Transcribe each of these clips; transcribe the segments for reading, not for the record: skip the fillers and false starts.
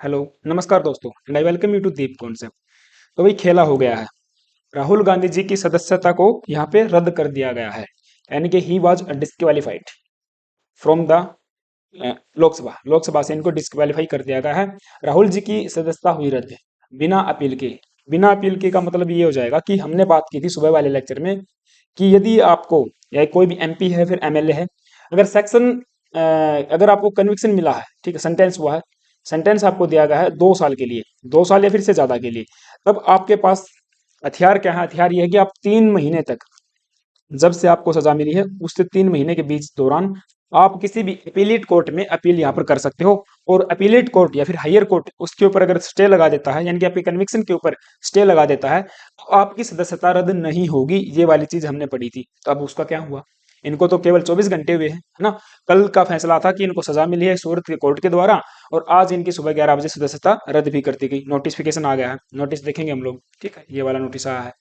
Hello नमस्कार दोस्तों and I welcome you to Deep Concept. तो भाई खेला हो गया है। राहुल गांधी जी की सदस्यता को यहाँ पे रद्द कर दिया गया है, यानी कि he was disqualified from the Lok Sabha से इनको डिस्क्वालीफाई कर दिया गया है। राहुल जी की सदस्यता हुई रद्द बिना अपील के। बिना अपील के का मतलब ये हो जाएगा कि हमने बात की थी सुबह वाले लेक्चर में कि यदि आपको या कोई भी एमपी है फिर एमएलए है, अगर सेक्शन अगर आपको कन्विक्शन मिला है, ठीक है, सेंटेंस हुआ है, सेंटेंस आपको दिया गया है 2 साल के लिए, 2 साल या फिर से ज्यादा के लिए, तब आपके पास हथियार क्या है? हथियार ये है कि आप 3 महीने तक, जब से आपको सजा मिली है उससे 3 महीने के बीच दौरान आप किसी भी अपीलेट कोर्ट में अपील यहाँ पर कर सकते हो। और अपीलेट कोर्ट या फिर हायर कोर्ट उसके ऊपर अगर स्टे लगा देता है, यानी कि आपके कन्विक्शन के ऊपर स्टे लगा देता है, तो आपकी सदस्यता रद्द नहीं होगी। ये वाली चीज हमने पढ़ी थी। तो अब उसका क्या हुआ? इनको तो केवल 24 घंटे हुए हैं, है ना। कल का फैसला था कि इनको सजा मिली है सूरत के कोर्ट के द्वारा, और आज इनकी सुबह 11 बजे सदस्यता रद्द भी कर दी गई। नोटिफिकेशन आ गया है, नोटिस देखेंगे हम लोग, ठीक है, ये वाला नोटिस आया है,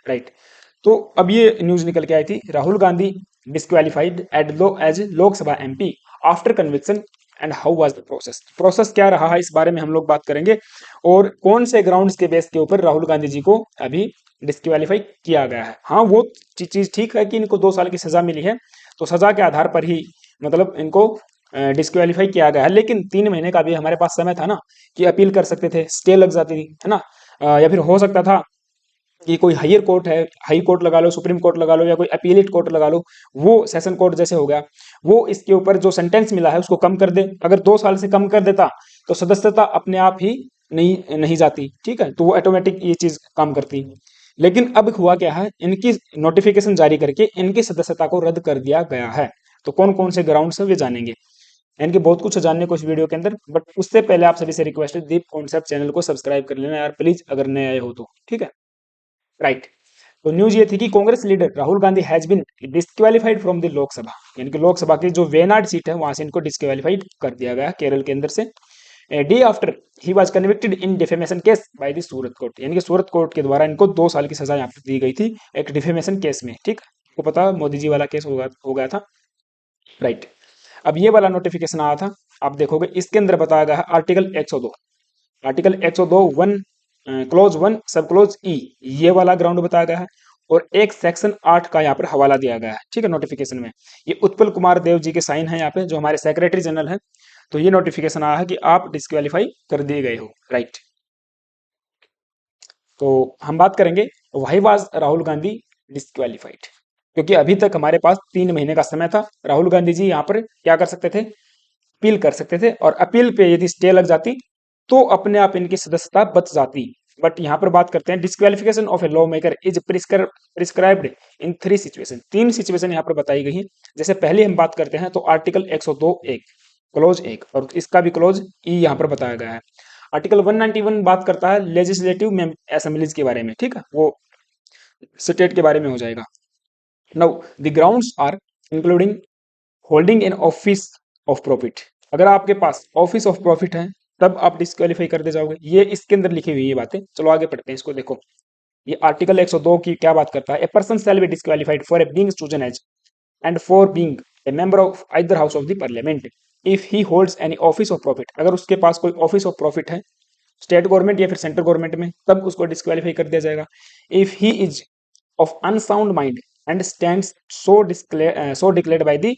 राइट। तो अब ये न्यूज निकल के आई थी, Rahul Gandhi disqualified at low as Lok Sabha MP after conviction and how was the process. Process क्या रहा है इस बारे में हम लोग बात करेंगे, और कौन से ग्राउंड्स के बेस के ऊपर राहुल गांधी जी को अभी डिस्क्वालीफाई किया गया है। हाँ, वो चीज ठीक है कि इनको 2 साल की सजा मिली है, तो सजा के आधार पर ही मतलब इनको डिस्क्वालीफाई किया गया है। लेकिन 3 महीने का भी हमारे पास समय था ना, कि अपील कर सकते थे, स्टे लग जाती थी, है ना। या फिर हो सकता था कि कोई हायर कोर्ट है, हाई कोर्ट लगा लो, सुप्रीम कोर्ट लगा लो, या कोई अपीलेट कोर्ट लगा लो, वो सेशन कोर्ट जैसे हो गया, वो इसके ऊपर जो सेंटेंस मिला है उसको कम कर दे। अगर 2 साल से कम कर देता तो सदस्यता अपने आप ही नहीं नहीं जाती, ठीक है, तो वो ऑटोमेटिक ये चीज काम करती। लेकिन अब हुआ क्या है, इनकी नोटिफिकेशन जारी करके इनकी सदस्यता को रद्द कर दिया गया है। तो कौन कौन से ग्राउंड है वे जानेंगे, इनके बहुत कुछ जानने को इस वीडियो के अंदर। बट उससे पहले आप सभी से रिक्वेस्ट है, दीप कॉन्सेप्ट चैनल को सब्सक्राइब कर लेना यार प्लीज, अगर नए आए हो तो, ठीक है, राइट। तो न्यूज ये थी कि Congress leader Rahul Gandhi has been disqualified from the Lok Sabha, यानी कि लोकसभा की जो वेनाड सीट है वहां से इनको डिस्क्वालिफाइड कर दिया गया केरल के अंदर से। Day after he was convicted in defamation case by the Surat court, यानी कि सूरत कोर्ट के द्वारा इनको 2 साल की सजा यहाँ पर दी गई थी एक डिफेमेशन केस में, ठीक। आपको पता मोदी जी वाला केस हो गया था, राइट। अब ये वाला नोटिफिकेशन आया था, आप देखोगे इसके अंदर बताया गया है आर्टिकल 102, आर्टिकल 102 वन क्लोज 1 सब क्लोज ई, ये वाला ग्राउंड बताया गया है। और एक सेक्शन 8 का यहाँ पर हवाला दिया गया है, ठीक है, नोटिफिकेशन में। ये उत्पल कुमार देव जी के साइन है यहाँ पे, जो हमारे सेक्रेटरी जनरल है। तो ये नोटिफिकेशन आया है कि आप डिस्क्वालीफाई कर दिए गए हो, राइट। तो हम बात करेंगे why was Rahul Gandhi disqualified, क्योंकि अभी तक हमारे पास 3 महीने का समय था। राहुल गांधी जी यहाँ पर क्या कर सकते थे? अपील कर सकते थे, और अपील पे यदि स्टे लग जाती तो अपने आप इनकी सदस्यता बच जाती। बट यहाँ पर बात करते हैं disqualification of a law maker is prescribed in 3 situation. 3 situation यहाँ पर बताई गई हैं। जैसे पहले हम बात करते हैं तो आर्टिकल 102 एक क्लोज 1, और इसका भी क्लोज ई यहाँ पर बताया गया है। आर्टिकल 191 बात करता है लेजिस्लेटिव असेंबलीज के बारे में, ठीक है, वो स्टेट के बारे में हो जाएगा। Now the grounds are including holding an office of profit. अगर आपके पास ऑफिस ऑफ प्रॉफिट है तब आप डिस्क्वालीफाई कर दे जाओगे, ये इसके अंदर लिखी हुई ये बातें। चलो आगे पढ़ते हैं इसको। देखो ये आर्टिकल 102 की क्या बात करता है। A person shall be disqualified for a being chosen as and for being a member of either house of the parliament if he holds any office of profit. अगर उसके पास कोई ऑफिस ऑफ प्रॉफिट है state government या फिर central government में, तब उसको डिस्क्वालीफाई कर दिया जाएगा। If he is of unsound mind and stands so declared by the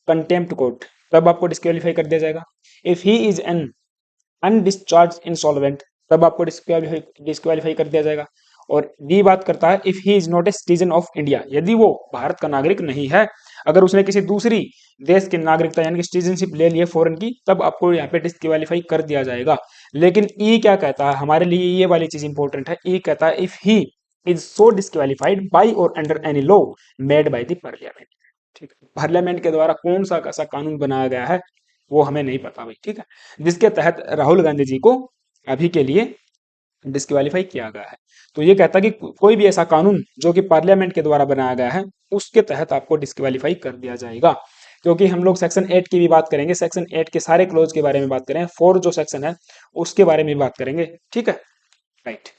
contempt court, तब आपको डिस्क्वालीफाई कर दिया जाएगा। If he is an undischarged insolvent, तब आपको डिस्क्वालीफाई कर दिया जाएगा। और डी बात करता है if he is not a citizen of India, यदि वो भारत का नागरिक नहीं है, अगर उसने किसी दूसरी देश की नागरिकता यानी कि सिटीजनशिप ले ली है फॉरेन की, तब आपको यहाँ पे डिस्क्वालीफाई कर दिया जाएगा। लेकिन ई क्या कहता है हमारे लिए, ये वाली चीज इंपॉर्टेंट है। ई कहता है if he is so disqualified by or under any law made by the parliament, ठीक है। पार्लियामेंट के द्वारा कौन सा कैसा कानून बनाया गया है वो हमें नहीं पता भाई, ठीक है, जिसके तहत राहुल गांधी जी को अभी के लिए डिस्क्वालीफाई किया गया है। तो ये कहता है कि कोई भी ऐसा कानून जो कि पार्लियामेंट के द्वारा बनाया गया है उसके तहत आपको डिस्क्वालीफाई कर दिया जाएगा। क्योंकि हम लोग सेक्शन 8 की भी बात करेंगे, सेक्शन 8 के सारे क्लोज के बारे में बात करें, 4 जो सेक्शन है उसके बारे में बात करेंगे, ठीक है, राइट।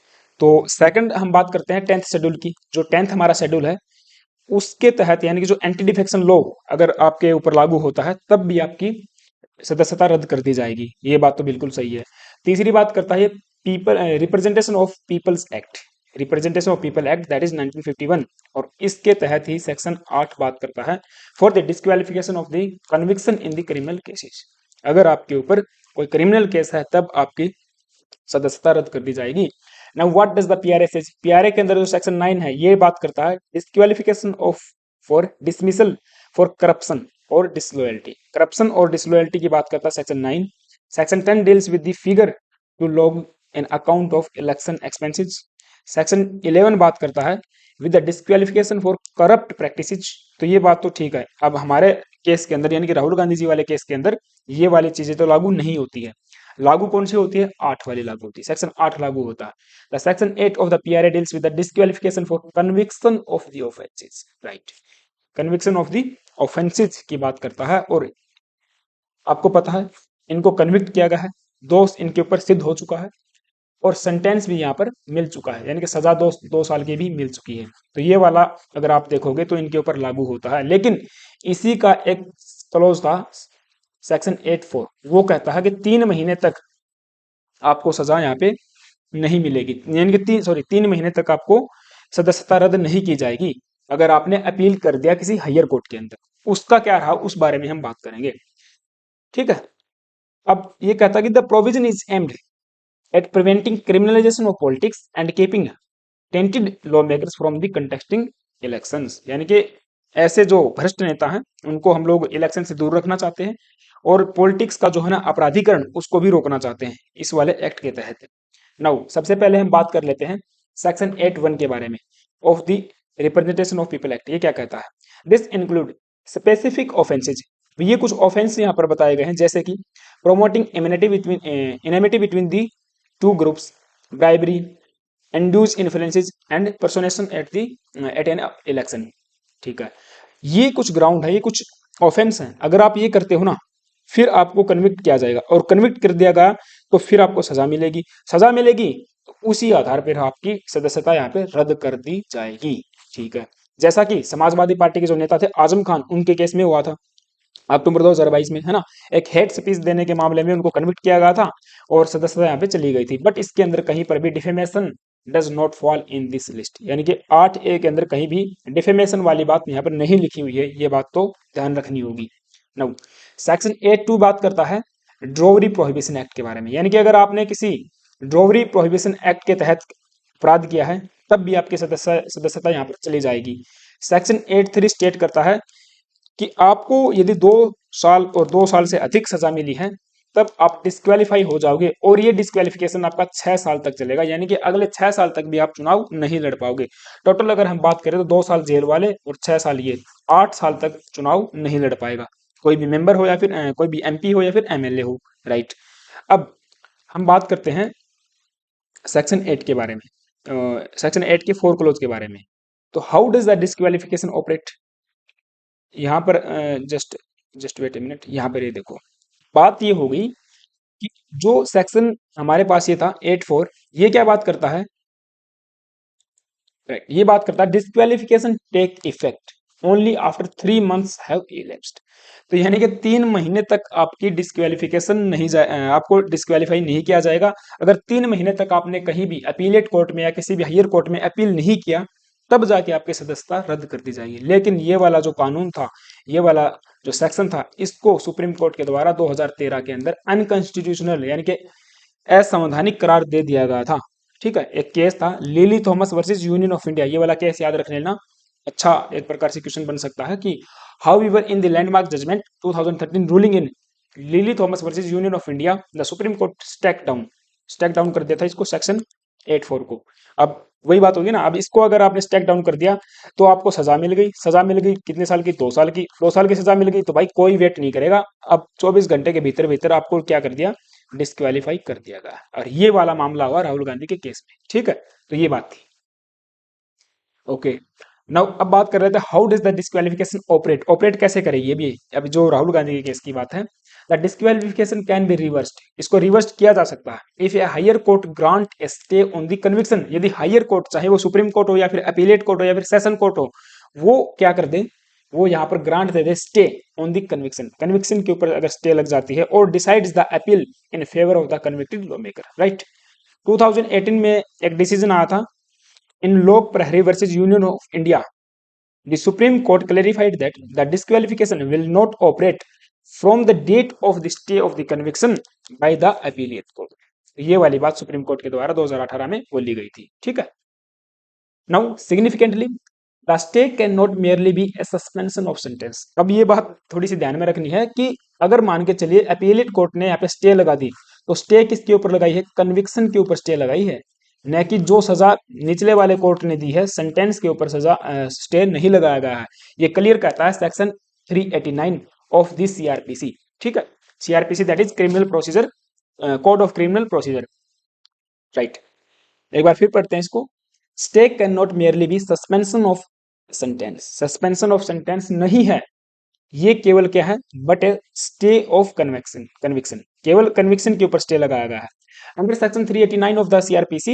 तो सेकंड हम बात करते हैं 10th शेड्यूल की। जो 10th हमारा शेड्यूल है उसके तहत, यानी कि जो एंटी डिफेक्शन लॉ अगर आपके ऊपर लागू होता है तब भी आपकी सदस्यता रद्द कर दी जाएगी। ये बात तो बिल्कुल सही है। तीसरी बात करता है people representation of people's act, representation of people act that is 1951, और इसके तहत ही सेक्शन 8 बात करता है for the disqualification of the conviction in the criminal cases. अगर आपके ऊपर कोई क्रिमिनल केस है तब आपकी सदस्यता रद्द कर दी जाएगी। Now what does the PRA says, PRA के अंदर जो सेक्शन 9 है ये बात करता है disqualification of for dismissal for corruption और डिसलॉयल्टी, करप्शन और डिसलॉयल्टी की बात करता है section 9। Section 10 deals with the figure to log an account of election expenses. Section 11 बात करता है with the disqualification for corrupt practices. तो ये बात तो ठीक है, अब हमारे केस के अंदर यानी कि राहुल गांधी जी वाले केस के अंदर ये वाली चीजें तो लागू नहीं होती है। लागू कौन सी होती है? 8 वाली लागू होती है, सेक्शन 8 लागू होता है। The section 8 of the PRA deals with the disqualification for conviction of the offences, right, conviction of the offences की बात करता है। और आपको पता है इनको कन्विक्ट किया गया है, दोष इनके ऊपर सिद्ध हो चुका है और सेंटेंस भी यहाँ पर मिल चुका है, यानी कि सजा 2 साल की भी मिल चुकी है। तो ये वाला अगर आप देखोगे तो इनके ऊपर लागू होता है। लेकिन इसी का एक क्लोज था सेक्शन 8(4), वो कहता है कि 3 महीने तक आपको सजा यहाँ पे नहीं मिलेगी, यानी कि 3 महीने तक आपको सदस्यता रद्द नहीं की जाएगी अगर आपने अपील कर दिया किसी हायर कोर्ट के अंदर। उसका क्या रहा उस बारे में हम बात करेंगे, ठीक है। अब ये कहता है कि the provision is aimed at preventing criminalisation of politics and keeping tainted law makers from the contesting elections, यानी कि ऐसे जो भ्रष्ट नेता हैं उनको हम लोग इलेक्शन से दूर रखना चाहते हैं और पॉलिटिक्स का जो है ना अपराधीकरण उसको भी रोकना चाहते हैं इस वाले एक्ट के तहत। नाउ सबसे पहले हम बात कर लेते हैं सेक्शन 8(1) के बारे में of the representation of people act. ये क्या कहता है? दिस इंक्लूड स्पेसिफिक ऑफेंसेज, ये कुछ ऑफेंस यहाँ पर बताए गए हैं जैसे कि promoting enmity between the two groups, bribery, induce influences and personation at an election, ठीक है। ये कुछ ग्राउंड है, ये कुछ ऑफेंस हैं, अगर आप ये करते हो ना फिर आपको कन्विक्ट किया जाएगा और कन्विक्ट कर दिया गया तो फिर आपको सजा मिलेगी, सजा मिलेगी तो उसी आधार पर आपकी सदस्यता यहाँ पे रद्द कर दी जाएगी, ठीक है। जैसा कि समाजवादी पार्टी के जो नेता थे आजम खान, उनके केस में हुआ था अक्टूबर 2022 में, है ना। एक हेट स्पीच देने के मामले में उनको कन्विक्ट किया गया था और सदस्यता यहाँ पे चली गई थी। बट इसके अंदर कहीं पर भी defamation does not fall in this list, यानी कि 8(a) के अंदर कहीं भी डिफेमेशन वाली बात यहाँ पर नहीं लिखी हुई है, ये बात तो ध्यान रखनी होगी। नाउ सेक्शन 8(2) बात करता है ड्रॉवरी प्रोहिबिशन एक्ट के बारे में, यानी कि अगर आपने किसी ड्रॉवरी प्रोहिबिशन एक्ट के तहत अपराध किया है तब भी आपकी सदस्यता यहाँ पर चली जाएगी। सेक्शन 8(3) स्टेट करता है कि आपको यदि 2 साल और 2 साल से अधिक सजा मिली है तब आप डिस्क्वालीफाई हो जाओगे और ये डिस्क्वालिफिकेशन आपका 6 साल तक चलेगा, यानी कि अगले 6 साल तक भी आप चुनाव नहीं लड़ पाओगे। टोटल अगर हम बात करें तो 2 साल जेल वाले और 6 साल ये, 8 साल तक चुनाव नहीं लड़ पाएगा कोई भी मेंबर हो या फिर कोई भी एमपी हो या फिर एमएलए हो, राइट। अब हम बात करते हैं सेक्शन 8 के बारे में, सेक्शन 8 के 4 क्लोज के बारे में। तो how does the disqualification operate, यहाँ पर just just wait a minute, यहाँ पर ये देखो बात ये हो गई कि जो सेक्शन हमारे पास ये था 8(4), ये क्या बात करता है, राइट, ये बात करता है disqualification take effect only after 3 months have elapsed। तो यानी कि 3 महीने तक आपकी डिस्क्वालिफिकेशन नहीं आपको डिस्क्वालीफाई नहीं किया जाएगा अगर 3 महीने तक आपने कहीं भी अपीलेट कोर्ट में या किसी भी हायर कोर्ट में अपील नहीं किया, तब जाके आपकी सदस्यता रद्द कर दी जाएगी। लेकिन ये वाला जो कानून था, ये वाला जो सेक्शन था, इसको सुप्रीम कोर्ट के द्वारा 2013 के अंदर अनकॉन्स्टिट्यूशनल यानी कि असंवैधानिक करार दे दिया गया था, ठीक है। एक केस था lily Thomas versus Union of India, ये वाला केस याद रख लेना, अच्छा एक प्रकार से क्वेश्चन बन सकता है कि however in the landmark judgement 2013 ruling in Lily Thomas versus Union of India the Supreme Court struck down कर दिया था इसको सेक्शन 8(4) को। अब वही बात होगी ना, अब इसको अगर आपने स्टैक डाउन कर दिया तो आपको सजा मिल गई, सजा मिल गई कितने साल की? 2 साल की, 2 साल की सजा मिल गई तो भाई कोई वेट नहीं करेगा, अब 24 घंटे के भीतर भीतर आपको क्या कर दिया? डिस्क्वालीफाई कर दिया गया। और ये वाला मामला हुआ राहुल गांधी के केस में, ठीक है। तो ये बात थी, ओके। नाउ अब बात कर रहे थे how does the disqualification operate कैसे करे, ये भी अभी जो राहुल गांधी के केस की बात है। The disqualification can be reversed, इसको रिवर्स किया जा सकता है if a higher court grant a stay on the conviction, यदि हायर कोर्ट चाहे वो सुप्रीम कोर्ट हो या फिर अपीलेट कोर्ट हो या फिर सेशन कोर्ट हो, वो क्या कर दे? वो यहाँ पर grant they they stay on the conviction, conviction के ऊपर अगर स्टे लग जाती है, और decides the appeal in favour of the convicted law maker, right. 2018 में एक डिसीजन आया था इन लोक प्रहरी versus union of India. The Supreme Court clarified that the disqualification will not operate from the date of the stay of the conviction by the appellate court। ये वाली बात supreme court के द्वारा 2018 में बोली गई थी, ठीक है। Now significantly the stay can not merely be a suspension of sentence. अब ये बात थोड़ी सी ध्यान में रखनी है कि अगर मान के चलिए अपीलेट कोर्ट ने यहाँ पे स्टे लगा दी, तो स्टे किसके ऊपर लगाई है? कन्विक्शन के ऊपर स्टे लगाई है, न कि जो सजा निचले वाले कोर्ट ने दी है सेंटेंस के ऊपर सजा स्टे नहीं लगाया गया है। ये क्लियर कहता है सेक्शन 389 ऑफ दी सीआरपीसी, ठीक है। CrPC that is criminal procedure, code of criminal procedure, right. एक बार फिर पढ़ते हैं इसको। Stay can not merely be suspension of sentence, suspension of sentence नहीं है, ये केवल क्या है? But a stay of conviction, conviction केवल कन्विक्शन के ऊपर स्टे लगाया गया है। Under section 389 of the CrPC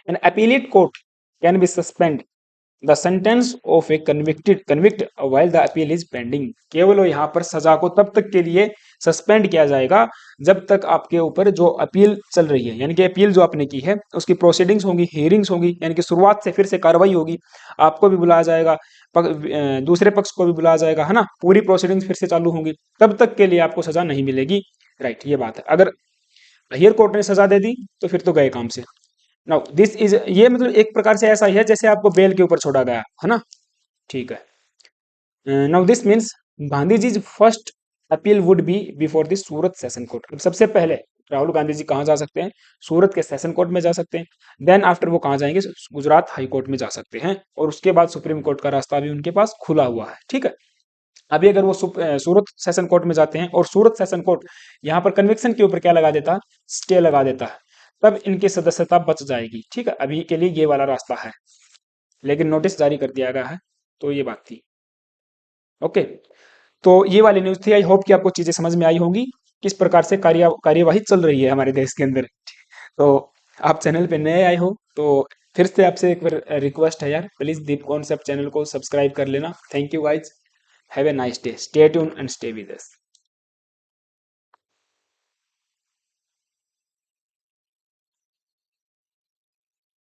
an appellate court can be suspend the sentence of a convict while the appeal is pending. केवल यहाँ पर सजा को तब तक के लिए सस्पेंड किया जाएगा जब तक आपके ऊपर जो अपील चल रही है, यानी कि अपील जो आपने की है उसकी प्रोसीडिंग्स होंगी, हियरिंग्स होंगी, यानी कि शुरुआत से फिर से कार्रवाई होगी, आपको भी बुलाया जाएगा, दूसरे पक्ष को भी बुलाया जाएगा, है ना, पूरी प्रोसीडिंग्स फिर से चालू होंगी, तब तक के लिए आपको सजा नहीं मिलेगी, राइट। ये बात है। अगर हायर कोर्ट ने सजा दे दी तो फिर तो गए काम से। नाउ दिस इज, ये मतलब एक प्रकार से ऐसा ही है जैसे आपको बेल के ऊपर छोड़ा गया है ना, ठीक है। Now this means Gandhi ji first appeal would be before the Surat session court. अब सबसे पहले राहुल गांधी जी कहाँ जा सकते हैं? सूरत के सेशन कोर्ट में जा सकते हैं। देन आफ्टर वो कहाँ जाएंगे? गुजरात हाई कोर्ट में जा सकते हैं, और उसके बाद सुप्रीम कोर्ट का रास्ता भी उनके पास खुला हुआ है, ठीक है। अभी अगर वो सूरत सेशन कोर्ट में जाते हैं और सूरत सेशन कोर्ट यहाँ पर कन्विक्शन के ऊपर क्या लगा देता? स्टे लगा देता है, तब इनकी सदस्यता बच जाएगी, ठीक है। अभी के लिए ये वाला रास्ता है, लेकिन नोटिस जारी कर दिया गया है, तो ये बात थी, ओके। तो ये वाली न्यूज थी। आई होप कि आपको चीजें समझ में आई होंगी, किस प्रकार से कार्यवाही चल रही है हमारे देश के अंदर। तो आप चैनल पे नए आए हो तो फिर से आपसे एक बार रिक्वेस्ट है यार, प्लीज दीप कॉन्सेप्ट चैनल को सब्सक्राइब कर लेना। Thank you guys, have a nice day, stay tune and stay with us.